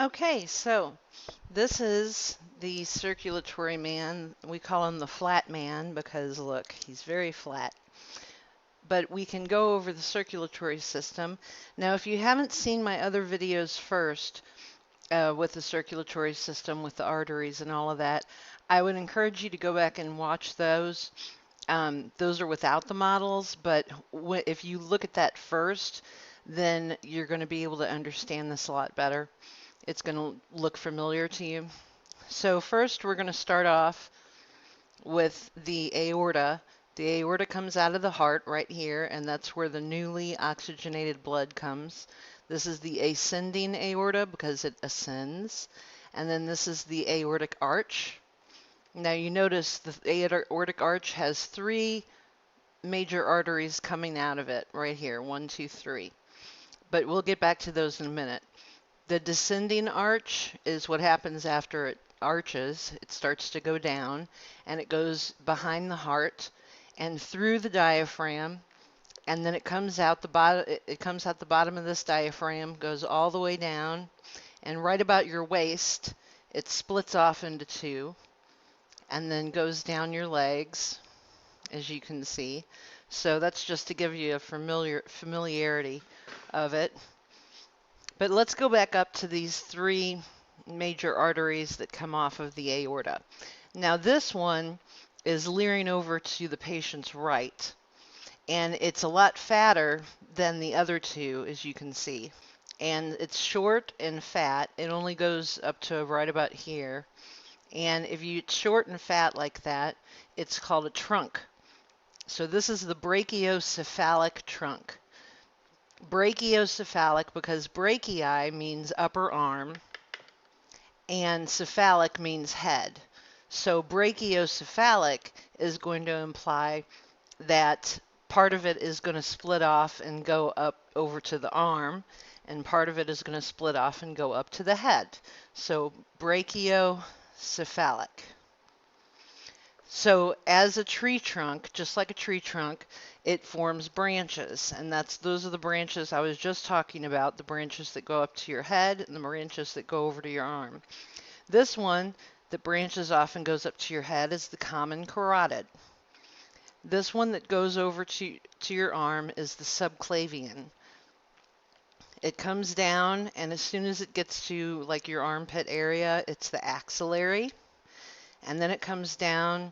Okay, so this is the circulatory man. We call him the flat man because look, he's very flat. But we can go over the circulatory system. Now, if you haven't seen my other videos first with the circulatory system, with the arteries and all of that, I would encourage you to go back and watch those. Those are without the models, but if you look at that first, then you're going to be able to understand this a lot better. It's going to look familiar to you. So first we're going to start off with the aorta. The aorta comes out of the heart right here, and that's where the newly oxygenated blood comes. This is the ascending aorta because it ascends. And then this is the aortic arch. Now you notice the aortic arch has three major arteries coming out of it right here, 1, 2, 3. But we'll get back to those in a minute. The descending arch is what happens after it arches. It starts to go down, and it goes behind the heart and through the diaphragm, and then it comes out the bottom. It comes out the bottom of this diaphragm, goes all the way down, and right about your waist, it splits off into two, and then goes down your legs, as you can see. So that's just to give you a familiarity of it. But let's go back up to these three major arteries that come off of the aorta. Now this one is leering over to the patient's right, and it's a lot fatter than the other two, as you can see. And it's short and fat. It only goes up to right about here. And if it's short and fat like that, it's called a trunk. So this is the Brachiocephalic trunk. Brachiocephalic because brachii means upper arm and cephalic means head. So brachiocephalic is going to imply that part of it is going to split off and go up over to the arm, and part of it is going to split off and go up to the head. So brachiocephalic. So as a tree trunk, just like a tree trunk, it forms branches, and those are the branches I was just talking about, the branches that go up to your head and the branches that go over to your arm. This one that branches off and goes up to your head is the common carotid. This one that goes over to your arm is the subclavian. It comes down, and as soon as it gets to like your armpit area, it's the axillary. And then it comes down,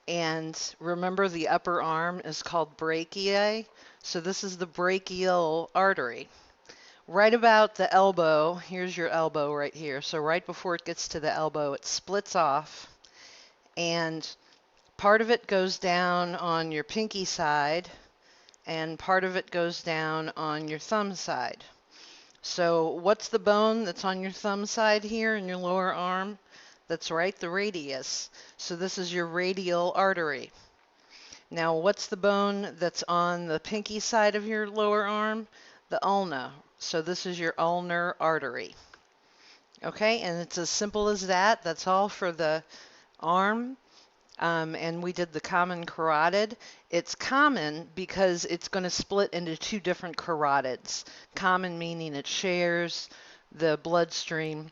and remember the upper arm is called brachii. So this is the brachial artery. Right about the elbow, here's your elbow right here. So right before it gets to the elbow, it splits off, and part of it goes down on your pinky side, and part of it goes down on your thumb side. So what's the bone that's on your thumb side here in your lower arm? That's right, the radius. So this is your radial artery. Now, what's the bone that's on the pinky side of your lower arm? The ulna. So this is your ulnar artery. Okay, and it's as simple as that. That's all for the arm. And we did the common carotid. It's common because it's going to split into two different carotids. Common meaning it shares the bloodstream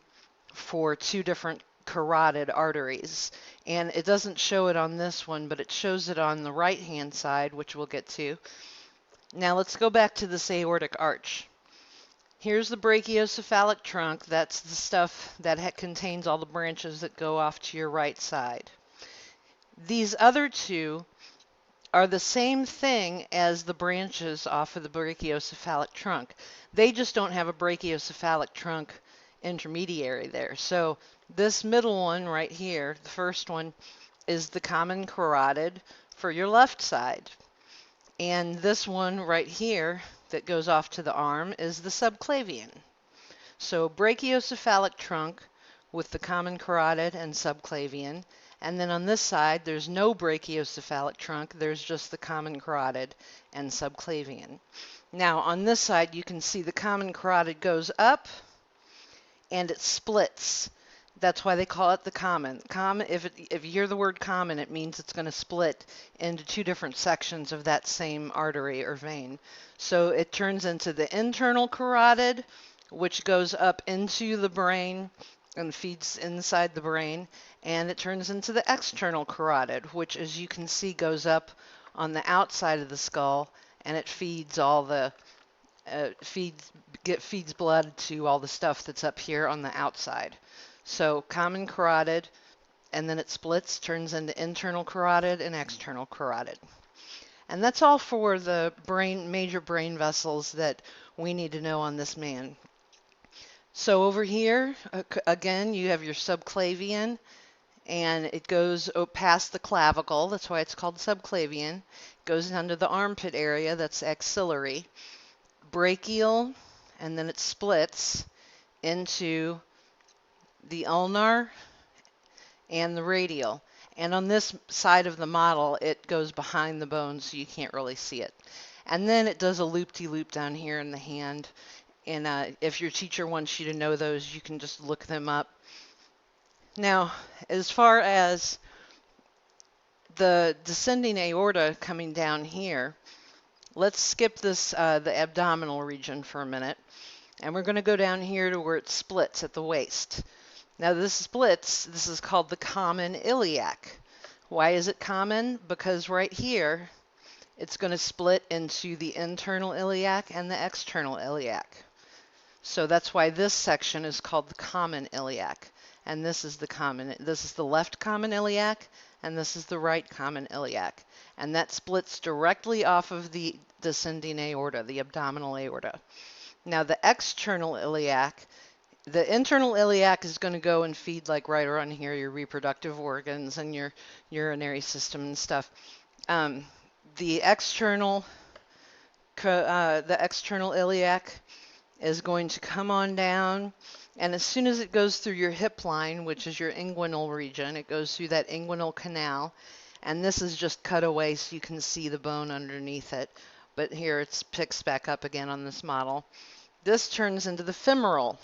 for two different carotid arteries, and it doesn't show it on this one, but it shows it on the right hand side, which we'll get to. Now let's go back to this aortic arch. Here's the brachiocephalic trunk. That's the stuff that contains all the branches that go off to your right side. These other two are the same thing as the branches off of the brachiocephalic trunk. They just don't have a brachiocephalic trunk intermediary there. So this middle one right here, the first one, is the common carotid for your left side. And this one right here that goes off to the arm is the subclavian. So brachiocephalic trunk with the common carotid and subclavian. And then on this side, there's no brachiocephalic trunk. There's just the common carotid and subclavian. Now on this side, you can see the common carotid goes up and it splits. That's why they call it the common. If you hear the word common, it means it's going to split into two different sections of that same artery or vein. So it turns into the internal carotid, which goes up into the brain and feeds inside the brain, and it turns into the external carotid, which, as you can see, goes up on the outside of the skull, and it feeds all the feeds blood to all the stuff that's up here on the outside. So common carotid, and then it splits, turns into internal carotid and external carotid. And that's all for the major brain vessels that we need to know on this man. So over here, again, you have your subclavian, and it goes past the clavicle. That's why it's called subclavian. It goes under the armpit area. That's axillary. Brachial, and then it splits into the ulnar and the radial. And on this side of the model, it goes behind the bone, so you can't really see it. And then it does a loop-de-loop down here in the hand. And if your teacher wants you to know those, you can just look them up. Now, as far as the descending aorta coming down here, let's skip this, the abdominal region for a minute. And we're going to go down here to where it splits at the waist. Now this splits, this is called the common iliac. Why is it common? Because right here, it's going to split into the internal iliac and the external iliac. So that's why this section is called the common iliac. And this is the left common iliac, and this is the right common iliac. And that splits directly off of the descending aorta, the abdominal aorta. Now the external iliac, the internal iliac is going to go and feed like right around here, your reproductive organs and your urinary system and stuff. The external iliac is going to come on down, and as soon as it goes through your hip line, which is your inguinal region, it goes through that inguinal canal, and this is just cut away so you can see the bone underneath it. But here it picks back up again on this model. This turns into the femoral.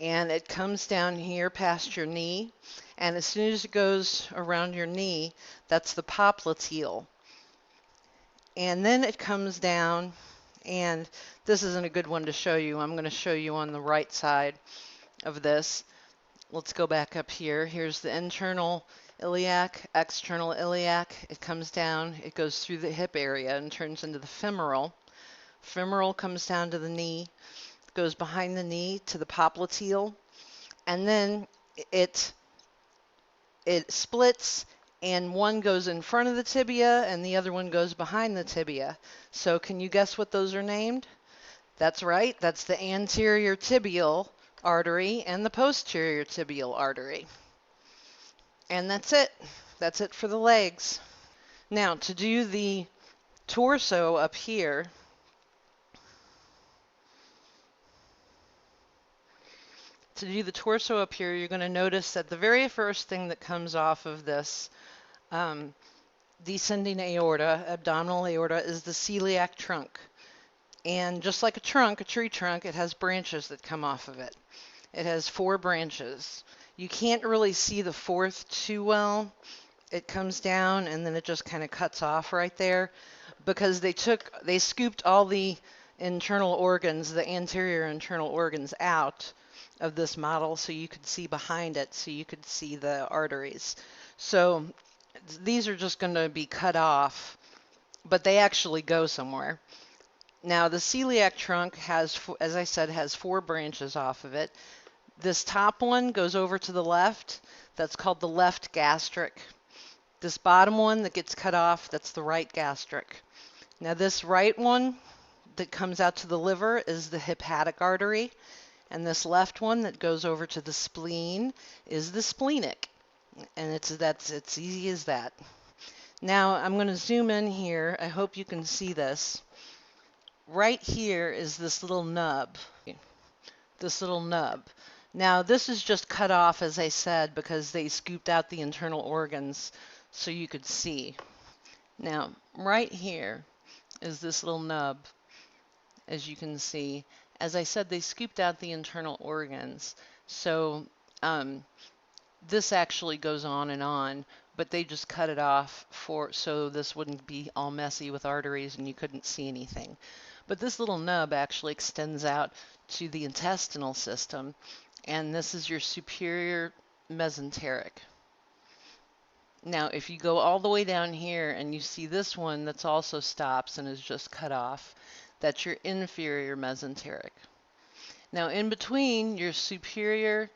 And it comes down here past your knee, and as soon as it goes around your knee, that's the popliteal. And then it comes down, and this isn't a good one to show you. I'm going to show you on the right side of this. Let's go back up here. Here's the internal iliac, external iliac. It comes down, it goes through the hip area and turns into the femoral. Femoral comes down to the knee, goes behind the knee to the popliteal, and then it splits, and one goes in front of the tibia and the other one goes behind the tibia. So can you guess what those are named? That's right, that's the anterior tibial artery and the posterior tibial artery. And that's it. That's it for the legs. Now, to do the torso up here, you're going to notice that the very first thing that comes off of this descending aorta, abdominal aorta, is the celiac trunk. And just like a tree trunk, it has branches that come off of it. It has 4 branches. You can't really see the fourth too well. It comes down and then it just kind of cuts off right there, because they scooped all the internal organs, the anterior internal organs, out of this model so you could see behind it, so you could see the arteries. So these are just going to be cut off, but they actually go somewhere. Now the celiac trunk has, as I said, has 4 branches off of it. This top one goes over to the left. That's called the left gastric. This bottom one that gets cut off, that's the right gastric. Now this right one that comes out to the liver is the hepatic artery. And this left one that goes over to the spleen is the splenic. And it's easy as that. Now I'm going to zoom in here. I hope you can see this. Right here is this little nub. Now this is just cut off, as I said, because they scooped out the internal organs so you could see. Now right here is this little nub, as you can see. As I said, they scooped out the internal organs, so this actually goes on, but they just cut it off so this wouldn't be all messy with arteries and you couldn't see anything. But this little nub actually extends out to the intestinal system, and this is your superior mesenteric. Now, if you go all the way down here and you see this one that's also stops and is just cut off, that's your inferior mesenteric. Now, in between your superior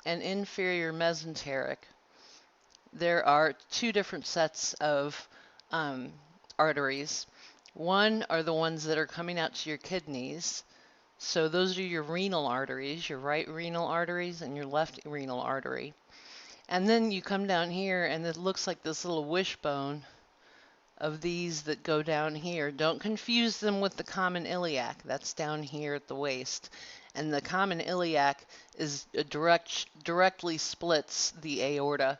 and inferior mesenteric, there are two different sets of arteries. One are the ones that are coming out to your kidneys. So those are your renal arteries, your right renal arteries and your left renal artery. And then you come down here and it looks like this little wishbone of these that go down here. Don't confuse them with the common iliac. That's down here at the waist. And the common iliac is directly splits the aorta.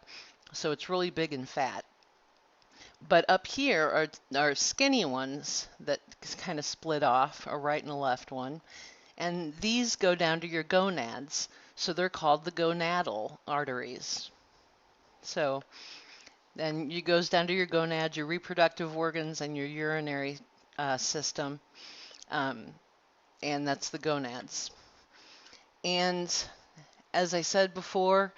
So it's really big and fat. But up here are skinny ones that kind of split off, a right and a left one. And these go down to your gonads. So they're called the gonadal arteries. So then it goes down to your gonads, your reproductive organs, and your urinary system. And that's the gonads. And as I said before,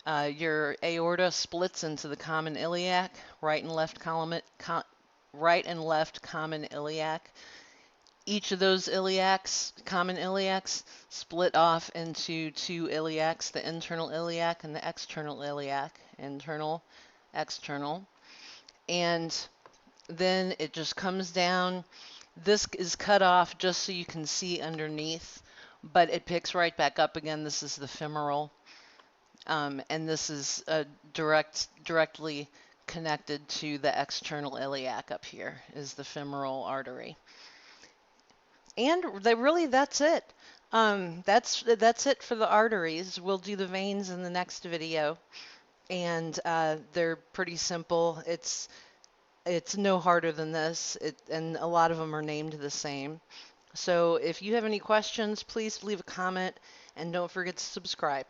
your aorta splits into the common iliac, right and left common iliac. Each of those common iliacs, split off into two iliacs, the internal iliac and the external iliac, internal, external. And then it just comes down. This is cut off just so you can see underneath, but it picks right back up again. This is the femoral. And this is directly connected to the external iliac up here, is the femoral artery. And that's it. That's it for the arteries. We'll do the veins in the next video, and they're pretty simple. It's no harder than this, and a lot of them are named the same. So if you have any questions, please leave a comment, and don't forget to subscribe.